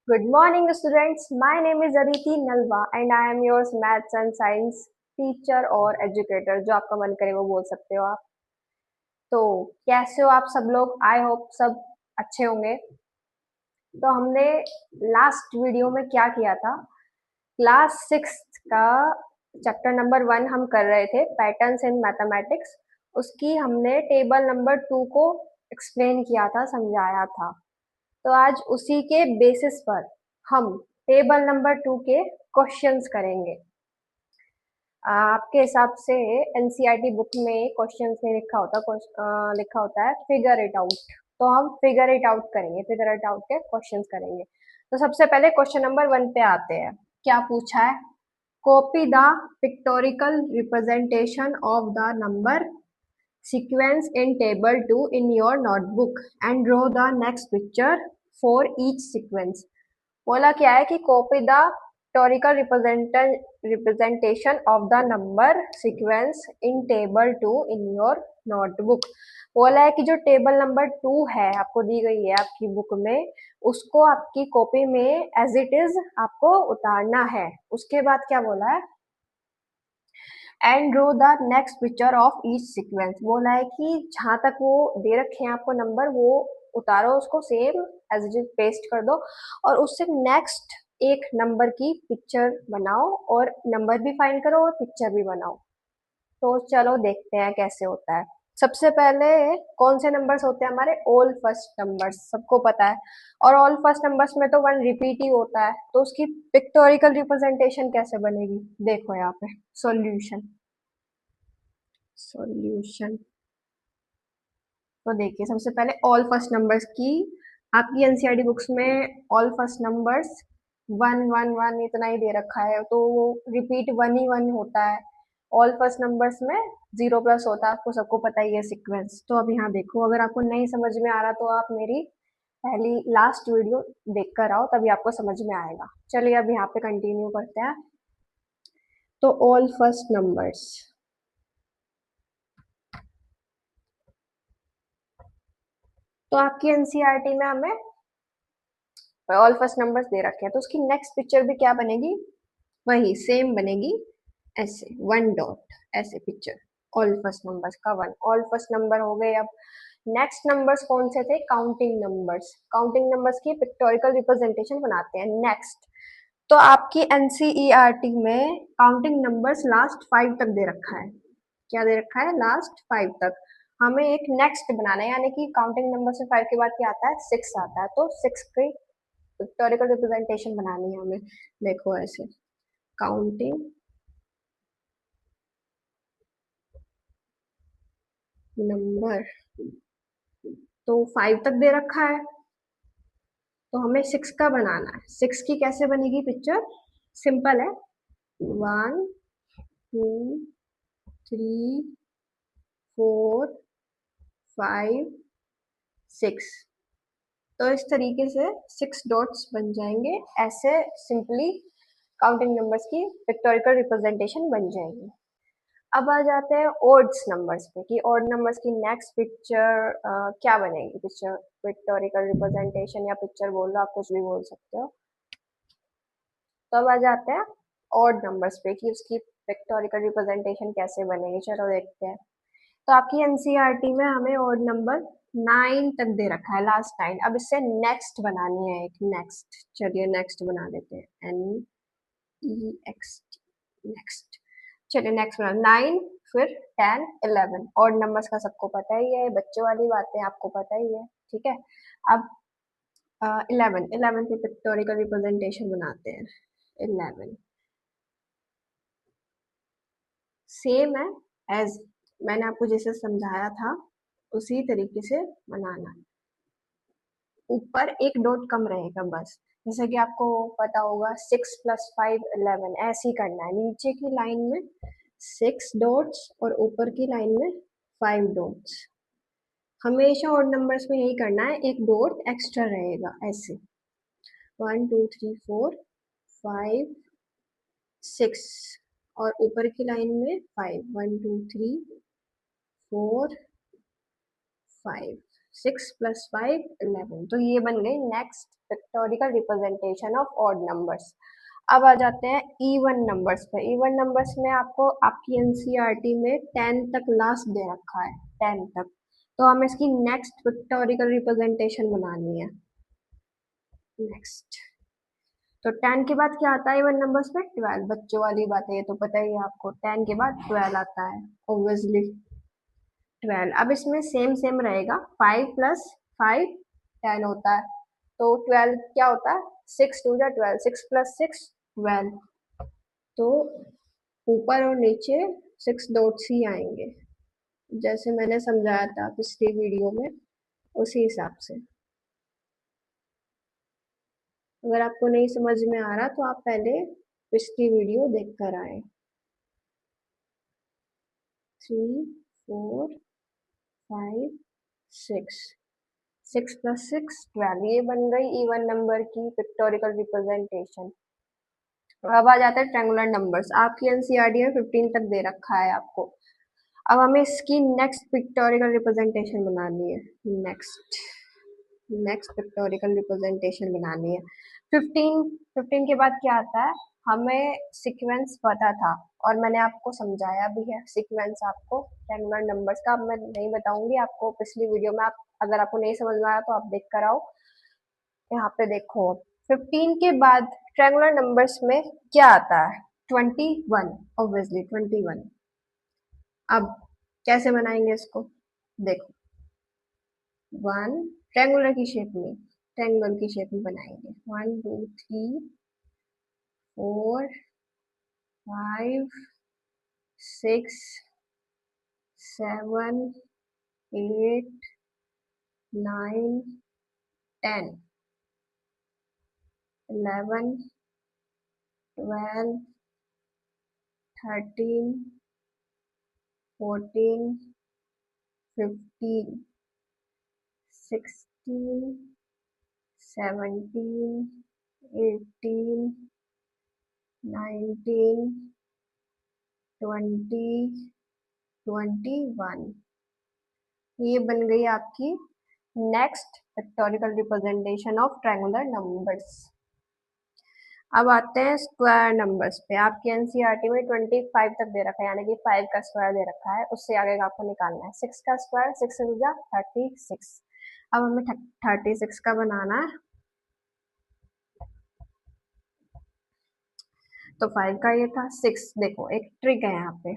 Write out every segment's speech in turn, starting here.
Good morning, students. My name is Aditi Nalva and I am your maths and science teacher और educator जो आपका मन करे वो बोल सकते हो आप। तो कैसे हो आप सब लोग? आई होप सब अच्छे होंगे। तो हमने लास्ट वीडियो में क्या किया था? क्लास सिक्स का चैप्टर नंबर 1 हम कर रहे थे, पैटर्न्स इन मैथमेटिक्स। उसकी हमने टेबल नंबर 2 को एक्सप्लेन किया था, समझाया था। तो आज उसी के बेसिस पर हम टेबल नंबर 2 के क्वेश्चंस करेंगे। आपके हिसाब से एनसीईआरटी बुक में क्वेश्चंस में लिखा होता है फिगर इट आउट। तो हम फिगर इट आउट करेंगे, फिगर इट आउट के क्वेश्चंस करेंगे। तो सबसे पहले क्वेश्चन नंबर 1 पे आते हैं। क्या पूछा है? Copy the pictorial representation of the number sequence in table 2 in your notebook and draw the next picture for each sequence। बोला क्या है कि copy the pictorial representation of the number sequence in table 2 in your notebook. बोला है कि जो table number 2 है आपको दी गई है आपकी बुक में, उसको आपकी कॉपी में एज इट इज आपको उतारना है। उसके बाद क्या बोला है? And draw the next picture of each sequence. बोला है कि जहां तक वो दे रखे हैं आपको नंबर, वो उतारो, उसको same as it is paste कर दो और उससे नेक्स्ट एक नंबर की पिक्चर बनाओ और नंबर भी फाइंड करो और पिक्चर भी बनाओ। तो चलो देखते हैं कैसे होता है। सबसे पहले कौन से नंबर्स होते हैं हमारे? ऑल फर्स्ट नंबर्स, सबको पता है। और ऑल फर्स्ट नंबर्स में तो वन रिपीट ही होता है, तो उसकी पिक्टोरिकल रिप्रेजेंटेशन कैसे बनेगी? देखो यहाँ पे सॉल्यूशन। सॉल्यूशन तो देखिए, सबसे पहले ऑल फर्स्ट नंबर्स की आपकी एनसीईआरटी बुक्स में all first numbers one one one इतना ही दे रखा है, तो रिपीट वन ही वन होता है। ऑल फर्स्ट नंबर्स में जीरो प्लस होता है, आपको सबको पता ही है सीक्वेंस। तो अब यहाँ देखो, अगर आपको नहीं समझ में आ रहा तो आप मेरी पहली लास्ट वीडियो देख कर आओ, तभी आपको समझ में आएगा। चलिए अब यहाँ पे कंटिन्यू करते हैं। तो ऑल फर्स्ट नंबर्स, तो आपकी एनसीईआरटी में हमें ऑल फर्स्ट नंबर्स दे रखे हैं, तो उसकी नेक्स्ट पिक्चर भी क्या बनेगी? वही सेम बनेगी, ऐसे वन डॉट, ऐसे पिक्चर ऑल फर्स्ट नंबर्स का वन। ऑल फर्स्ट नंबर हो गए। अब नेक्स्ट नंबर्स कौन से थे? Counting numbers. काउंटिंग नंबर्स की पिक्टोरिकल रिप्रेजेंटेशन बनाते हैं नेक्स्ट। तो आपकी एनसीईआरटी में काउंटिंग नंबर्स लास्ट 5 तक दे रखा है। क्या दे रखा है? लास्ट 5 तक। हमें एक नेक्स्ट बनाना है, यानी कि काउंटिंग नंबर से 5 के बाद क्या आता है? 6 आता है। तो 6 की पिक्टोरिकल रिप्रेजेंटेशन बनानी है हमें। देखो ऐसे काउंटिंग नंबर, तो 5 तक दे रखा है, तो हमें 6 का बनाना है। 6 की कैसे बनेगी पिक्चर? सिंपल है, 1 2 3 4 5 6। तो इस तरीके से 6 डॉट्स बन जाएंगे। ऐसे सिंपली काउंटिंग नंबर्स की पिक्टोरिकल रिप्रेजेंटेशन बन जाएगी। अब आ जाते हैं ओड्स नंबर्स पे कि ओड नंबर्स की नेक्स्ट पिक्चर क्या बनेगी? पिक्चर पिक्टोरिकल रिप्रेजेंटेशन या पिक्चर बोल लो, आप कुछ भी बोल सकते हो। तो अब आ जाते हैं ऑड नंबर्स पे कि उसकी पिक्टोरिकल रिप्रेजेंटेशन कैसे बनेगी। चलो देखते हैं। तो आपकी एनसीईआरटी में हमें ऑड नंबर 9 तक दे रखा है, लास्ट 9। अब इससे नेक्स्ट बनानी है एक नेक्स्ट। चलिए नेक्स्ट बना देते हैं, NEXT, नेक्स्ट। चलिए नेक्स्ट बना 9, फिर 10 11। ऑड नंबर्स का सबको पता ही है, बच्चों वाली बातें आपको पता ही है, ठीक है। अब 11 11 की पिक्टोरिकल रिप्रेजेंटेशन बनाते हैं। 11 सेम है एज मैंने आपको जैसे समझाया था, उसी तरीके से बनाना है। ऊपर एक डॉट कम रहेगा बस। जैसे कि आपको पता होगा 6 + 5 11, ऐसे ही करना है। नीचे की लाइन में 6 डॉट्स और ऊपर की लाइन में 5 डॉट्स। हमेशा ऑड नंबर्स में यही करना है, एक डॉट एक्स्ट्रा रहेगा ऐसे। 1 2 3 4 5 6 और ऊपर की लाइन में 5 1 2 3 4 5 6 + 5 11। तो ये बन गई next pictorial representation of odd numbers. अब आ जाते हैं इवन नंबर्स पे। इवन नंबर्स में आपको आपकी एनसीईआरटी में 10 तक लास्ट दे रखा है, 10 तक। तो हमें इसकी नेक्स्ट पिक्टोरिकल रिप्रेजेंटेशन बनानी है। नेक्स्ट तो 10 के बाद क्या आता है इवन नंबर्स में? 12। बच्चों वाली बात है, ये तो पता ही है आपको। 10 के बाद 12 आता है ऑब्वियसली। 12। अब इसमें सेम सेम रहेगा, 5 + 5 10 होता है। तो 12 क्या होता है? 6 2 जा 12, 6 + 6 12। तो ऊपर और नीचे 6 डॉट्स ही आएंगे, जैसे मैंने समझाया था पिछली वीडियो में, उसी हिसाब से। अगर आपको नहीं समझ में आ रहा तो आप पहले पिछली वीडियो देख कर आए। 3 4 5 6, 6 + 6 12। ये बन गई इवन नंबर की पिक्टोरिकल रिप्रेजेंटेशन। अब आ जाता है ट्रायंगुलर नंबर्स। आपकी एनसीईआरटी में 15 तक दे रखा है आपको। अब हमें इसकी नेक्स्ट पिक्टोरिकल रिप्रेजेंटेशन बनानी है। नेक्स्ट नेक्स्ट पिक्टोरिकल रिप्रेजेंटेशन बनानी है। 15 के बाद क्या आता है? हमें सीक्वेंस पता था और मैंने आपको समझाया भी है सीक्वेंस आपको ट्रायंगुलर नंबर्स का। अब मैं नहीं बताऊंगी आपको, पिछली वीडियो में आप अगर आपको नहीं समझ में आया तो आप देख कर आओ। यहाँ पे देखो, 15 के बाद ट्रायंगुलर नंबर्स में क्या आता है? 21, ऑब्वियसली 21। अब कैसे बनाएंगे इसको? देखो, 1 ट्रायंगुलर की शेप में, ट्रायंगल की शेप में बनाएंगे। 1 2 3 4 5 6 7 8 9 10 11 12 13 14 15 16 17 18 19 20 21। ये बन गई आपकी next pictorial representation of triangular numbers. अब आते हैं स्क्वायर नंबर्स पे। आपकी एनसीईआरटी में 25 तक दे रखा है, यानी कि 5 का स्क्वायर दे रखा है, उससे आगे का आपको निकालना है। 6 का स्क्वायर, 6 से जा 36। अब हमें 36 का बनाना है। तो 5 का ये था। 6 देखो, एक ट्रिक है यहाँ पे,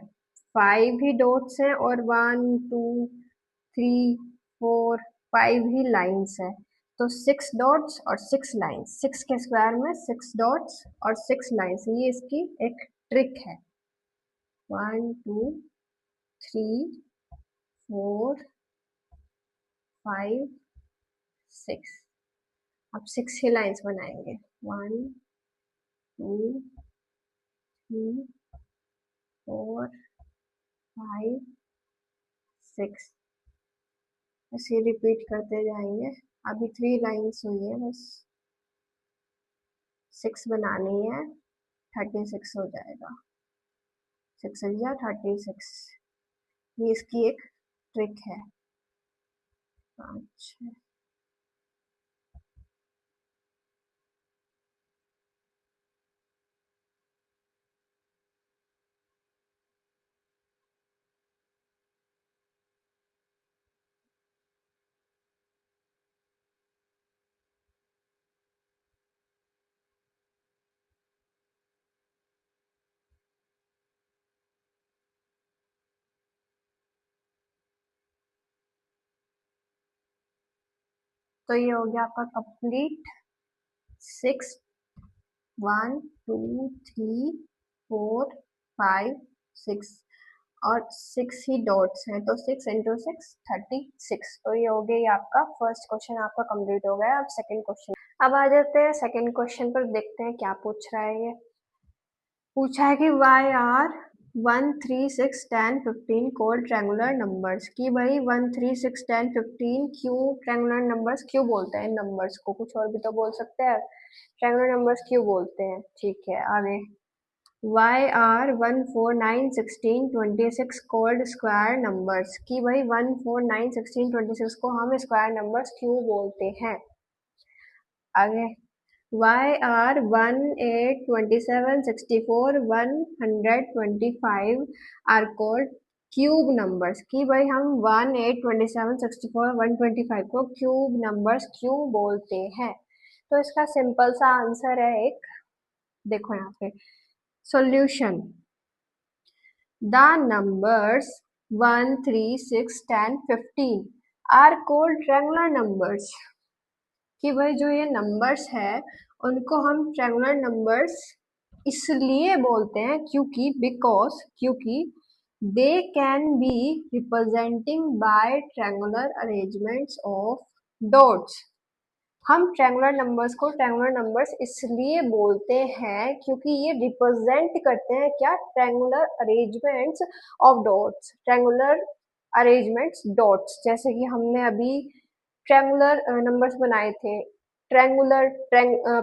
5 ही डॉट्स हैं और 1 2 3 4 5 ही लाइंस है। तो 6 डॉट्स और 6 लाइंस, 6 के स्क्वायर में 6 डॉट्स और 6 लाइंस, ये इसकी एक ट्रिक है। 1 2 3 4 5 6। अब 6 ही लाइंस बनाएंगे। 1 2 3 4 5 6, ऐसे रिपीट करते जाएंगे। अभी 3 लाइंस हुई है, बस 6 बनानी है, 36 हो जाएगा। 6 या 36, ये इसकी एक ट्रिक है। 5 तो ये हो गया आपका कंप्लीट। 6 1 2 3 4 5 6 और 6 ही डॉट्स हैं, तो 6 × 6 36। तो ये हो गया आपका फर्स्ट क्वेश्चन, आपका कंप्लीट हो गया। अब सेकंड क्वेश्चन, अब आ जाते हैं सेकंड क्वेश्चन पर, देखते हैं क्या पूछ रहा है। ये पूछा है कि why are 1 3 6 10 15 called triangular numbers. कि भाई 1 3 6 10 15 क्यों ट्रायंगुलर नंबर्स क्यों बोलते हैं इन नंबर्स को? कुछ और भी तो बोल सकते हैं, ट्रायंगुलर नंबर्स क्यों बोलते हैं? ठीक है, आगे why are 1491626 called square numbers, कि भाई 1491626 को हम स्क्वायर नंबर्स क्यों बोलते हैं। आगे, why are 182764 125 are called cube numbers, कि भाई हम 182764 125 को क्यूब नंबर्स क्यों बोलते हैं। तो इसका सिंपल सा आंसर है एक, देखो यहाँ पे solution. The numbers 1, 3, 6, 10, 15 are called triangular numbers, कि भाई जो ये नंबर्स है उनको हम ट्रायंगुलर नंबर्स इसलिए बोलते हैं क्योंकि they can be representing by triangular arrangements of dots. हम ट्रायंगुलर नंबर्स को ट्रायंगुलर नंबर्स इसलिए बोलते हैं क्योंकि ये रिप्रेजेंट करते हैं क्या, triangular arrangements of dots. Triangular arrangements dots, जैसे कि हमने अभी ट्रायंगुलर नंबर्स बनाए थे, ट्रायंगुलर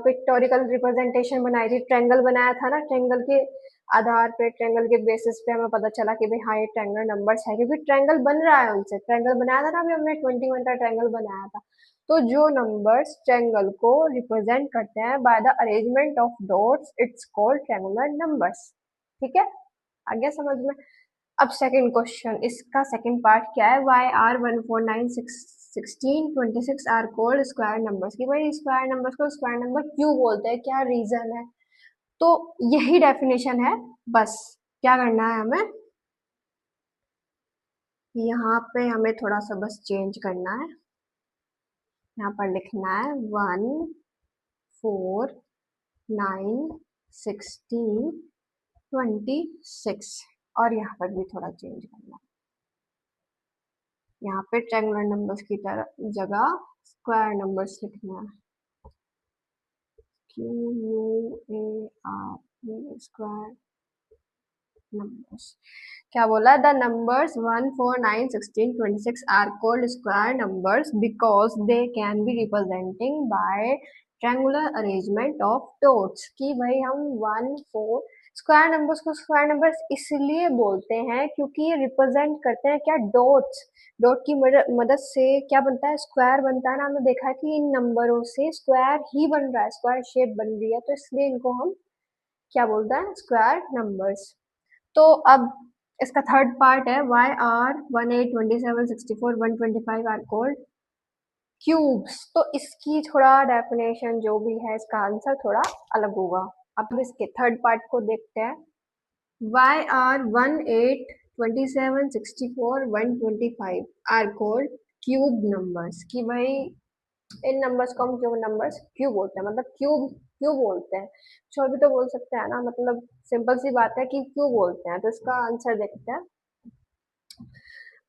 पिक्टोरिकल रिप्रेजेंटेशन बनाई थी, ट्रायंगल बनाया था ना, ट्रायंगल के आधार पे, ट्रायंगल के बेसिस पे हमें पता चला कि भाई हाँ ये ट्रायंगुलर नंबर्स है, क्योंकि ट्रायंगल बन रहा है उनसे। ट्रायंगल बनाया था ना अभी हमने 21 का ट्रायंगल बनाया था। तो जो नंबर्स ट्रायंगल को रिप्रेजेंट करते हैं by the arrangement of dots, it's called triangular numbers. ठीक है, आ गया समझ में। अब सेकंड क्वेश्चन, इसका सेकंड पार्ट क्या है, why are 1491626 are called square numbers, कि भाई स्क्वायर नंबर्स को स्क्वायर नंबर क्यों बोलते हैं, क्या रीजन है। तो यही डेफिनेशन है, बस क्या करना है हमें, यहाँ पे हमें थोड़ा सा बस चेंज करना है। यहाँ पर लिखना है 1491626 और यहाँ पर भी थोड़ा चेंज करना है। यहाँ पे ट्रायंगुलर नंबर्स की तरह जगह स्क्वायर नंबर्स लिखना है, QUAR स्क्वायर नंबर्स। क्या बोला, the numbers 1491626 are called square numbers because they can be representing by triangular arrangement of dots, कि भाई हम 14 स्क्वायर नंबर्स को स्क्वायर नंबर्स इसलिए बोलते हैं क्योंकि ये रिप्रेजेंट करते हैं क्या, डॉट्स। डॉट की मदद से क्या बनता है, स्क्वायर बनता है ना। हमने देखा है कि इन नंबरों से स्क्वायर ही बन रहा है, स्क्वायर शेप बन रही है, तो इसलिए इनको हम क्या बोलते हैं, स्क्वायर नंबर्स। तो अब इसका थर्ड पार्ट है, why are 182764 125 are called cubes. तो इसकी थोड़ा डेफिनेशन जो भी है, इसका आंसर थोड़ा अलग होगा। अब इसके थर्ड पार्ट को देखते हैं, why are 182764 125 are called cube numbers, कि भाई इन नंबर्स को हम क्यूब नंबर्स क्यों बोलते हैं, मतलब क्यूब क्यों बोलते हैं। छोड़ भी तो बोल सकते हैं ना, मतलब सिंपल सी बात है कि क्यों बोलते हैं। तो इसका आंसर देखते हैं,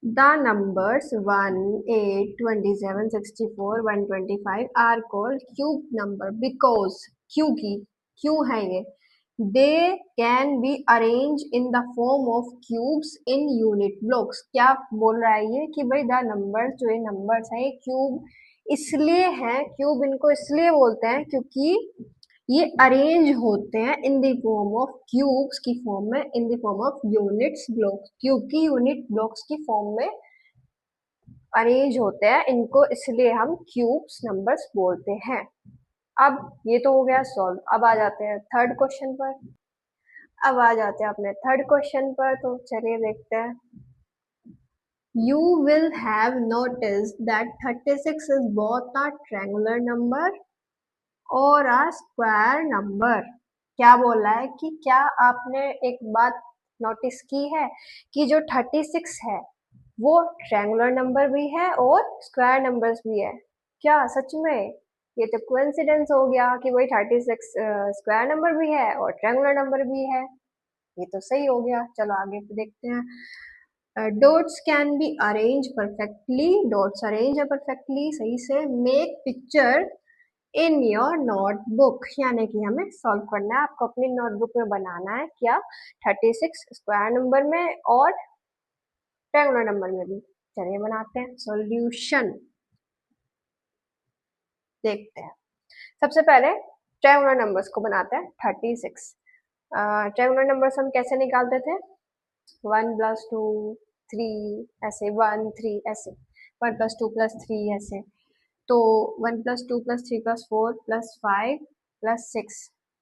the numbers 1, 8, 27, 64, 125 are called cube number because, क्योंकि क्यों है ये, they can be arranged in the form of cubes in unit blocks। क्या बोल रहा है ये कि भाई द नंबर, जो ये नंबर्स है ये क्यूब इसलिए है, क्यूब इनको इसलिए बोलते हैं क्योंकि ये अरेंज होते हैं in the form of cubes की फॉर्म में, in the form of units blocks, cube की यूनिट ब्लॉक्स की फॉर्म में अरेंज होते हैं इनको, इसलिए हम क्यूब्स नंबर्स बोलते हैं। अब ये तो हो गया सॉल्व। अब आ जाते हैं थर्ड क्वेश्चन पर। अब आ जाते हैं अपने थर्ड क्वेश्चन पर, तो चलिए देखते हैं। You will have noticed that 36 is both a triangular number और a square number। क्या बोला है कि क्या आपने एक बात नोटिस की है कि जो 36 है वो ट्रायंगुलर नंबर भी है और स्क्वायर नंबर्स भी है। क्या सच में? ये तो कोइंसिडेंस हो गया कि वही 36 स्क्वायर नंबर भी है और ट्रायंगुलर नंबर भी है। ये तो सही हो गया। चलो आगे पे देखते हैं। Dots can be arrange perfectly, dots arrange है परफेक्टली सही से। Make picture in your notebook, यानी कि हमें सॉल्व करना है, आपको अपनी नोटबुक में बनाना है क्या, 36 स्क्वायर नंबर में और ट्रायंगुलर नंबर में भी। चलिए बनाते हैं सॉल्यूशन, देखते हैं। सबसे पहले ट्रायंगुलर नंबर्स को बनाते हैं 36। ट्रायंगुलर नंबर्स हम कैसे निकालते थे? 1 + 2 3 ऐसे, 1 3 ऐसे, 1 + 2 + 3 ऐसे। तो 1 + 2 + 3 + 4 + 5 + 6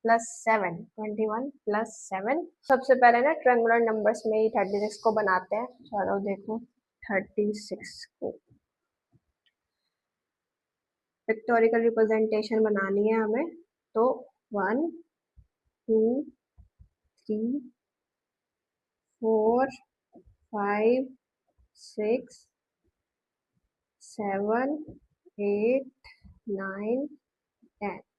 + 7 21 + 7। सबसे पहले ना ट्रायंगुलर नंबर्स में ही 36 को बनाते हैं। चलो देखो 36 को पिक्टोरिकल रिप्रेजेंटेशन बनानी है हमें। तो 1 2 3 4 5 6 7 8 9 10।